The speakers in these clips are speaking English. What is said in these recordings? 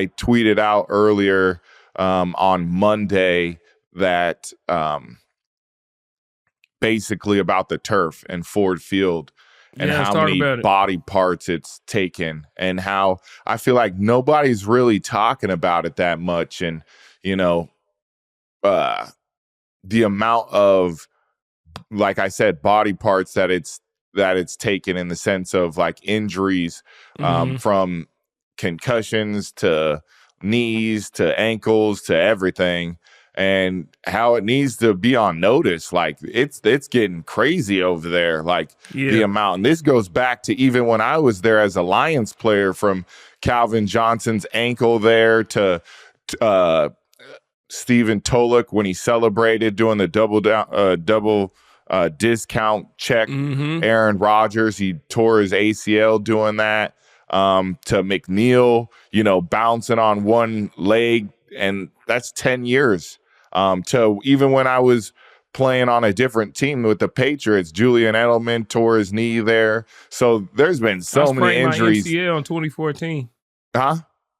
tweeted out earlier on Monday that basically about the turf and Ford Field and how many body parts it's taken, and how I feel like nobody's really talking about it that much. And, the amount of, like I said, body parts that it's taken, in the sense of like injuries, from concussions to knees to ankles to everything, and how it needs to be on notice. Like it's getting crazy over there. Like the amount, and this goes back to even when I was there as a Lions player, from Calvin Johnson's ankle there to Stephen Tolek when he celebrated doing the double discount check. Aaron Rodgers, he tore his ACL doing that. To McNeil, bouncing on one leg, and that's 10 years. To even when I was playing on a different team with the Patriots, Julian Edelman tore his knee there. So there's been so many injuries. I sprained my MCL in 2014. Huh?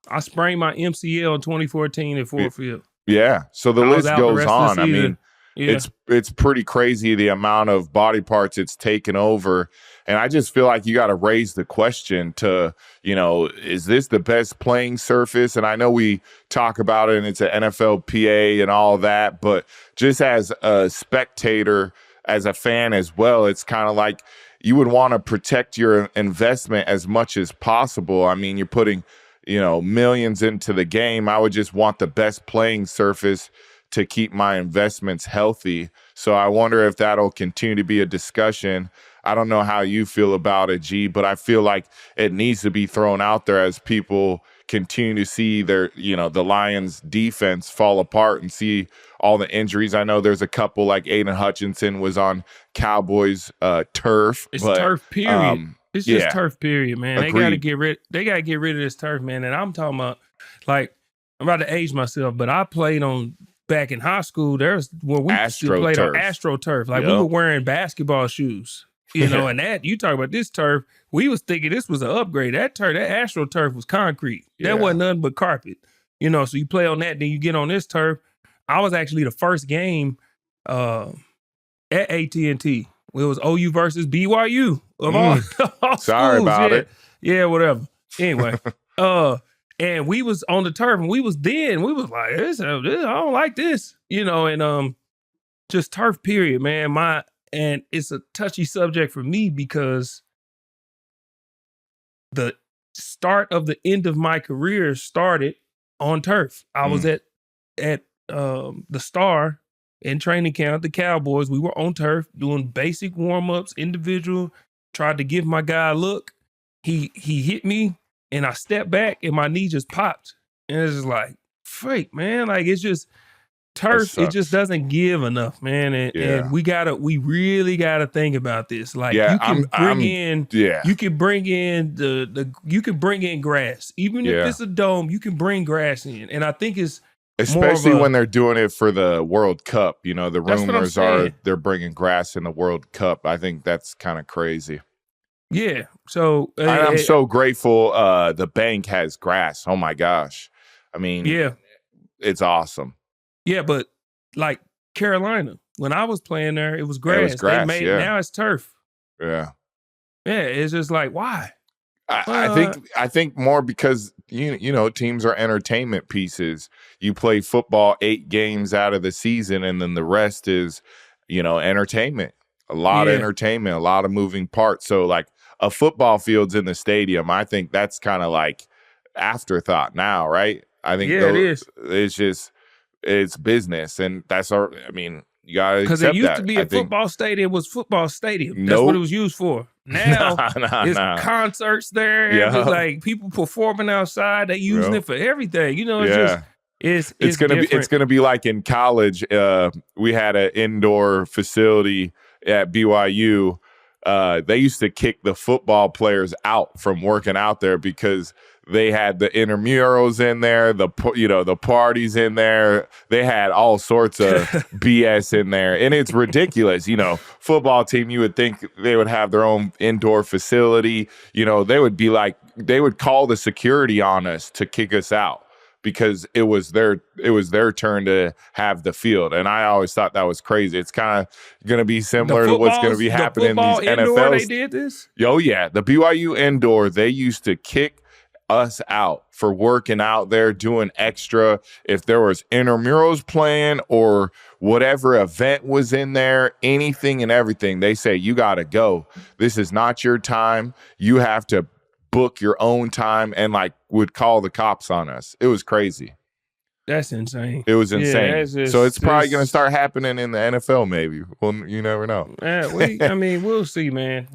I sprained my MCL in 2014 at Ford Field. Yeah. So the list goes on. I mean, it's pretty crazy the amount of body parts it's taken over. And I just feel like you got to raise the question to, is this the best playing surface? And I know we talk about it and it's an NFLPA and all that, but just as a spectator, as a fan as well, it's kind of like you would want to protect your investment as much as possible. I mean, you're putting, millions into the game. I would just want the best playing surface to keep my investments healthy. So I wonder if that'll continue to be a discussion. I don't know how you feel about it, G, but I feel like it needs to be thrown out there as people continue to see their, the Lions defense fall apart and see all the injuries. I know there's a couple, like Aiden Hutchinson was on Cowboys turf. It's turf, period. It's just turf, period, man. Agreed. They gotta get rid of this turf, man. And I'm talking about, like, I'm about to age myself, but I played on, back in high school, there's where we played on AstroTurf. Like, we were wearing basketball shoes, and that, you talk about this turf, we was thinking this was an upgrade. That AstroTurf was concrete. That wasn't nothing but carpet. So you play on that, then you get on this turf. I was actually the first game at AT&T. It was OU versus BYU of all Sorry schools. about it. Yeah, whatever. Anyway, and we was on the turf, and we was like, this, I don't like this, and just turf, period, man. And it's a touchy subject for me because the start of the end of my career started on turf. I was at the Star in training camp at the Cowboys. We were on turf doing basic warm-ups, individual, tried to give my guy a look. He hit me, and I stepped back, and my knee just popped. And it's just like, freak, man. Like, it's just turf. It just doesn't give enough, man. And we really gotta think about this. Like, you can bring in grass. Even if it's a dome, you can bring grass in. And I think it's, especially when they're doing it for the World Cup. The rumors are they're bringing grass in the World Cup. I think that's kind of crazy. Yeah. So I'm so grateful the bank has grass. Oh my gosh. I mean, it's awesome. Yeah, but like Carolina, when I was playing there, it was grass. Now it's turf. Yeah. Yeah, it's just like, why? I think more because teams are entertainment pieces. You play football 8 games out of the season, and then the rest is, entertainment. A lot of entertainment, a lot of moving parts. So like a football field's in the stadium, I think that's kind of like afterthought now, right? I think it is. It's business, and that's our. I mean, you gotta accept that. Because it used to be a football stadium was football stadium. That's what it was used for. Now it's concerts there. Yeah. Like people performing outside. They using it for everything. It's gonna be like in college. We had an indoor facility at BYU. They used to kick the football players out from working out there because they had the intramurals in there, the parties in there. They had all sorts of BS in there, and it's ridiculous. Football team, you would think they would have their own indoor facility. They would be like, they would call the security on us to kick us out. because it was their turn to have the field. And I always thought that was crazy. It's kind of going to be similar to what's going to be happening in these NFL. They did this? Oh, yeah. The BYU indoor, they used to kick us out for working out there, doing extra. If there was intramurals playing or whatever event was in there, anything and everything, they say, you got to go. This is not your time. You have to book your own time, and like would call the cops on us. It was crazy. That's insane. It was insane. So it's probably going to start happening in the NFL maybe. Well, you never know. I mean, we'll see, man.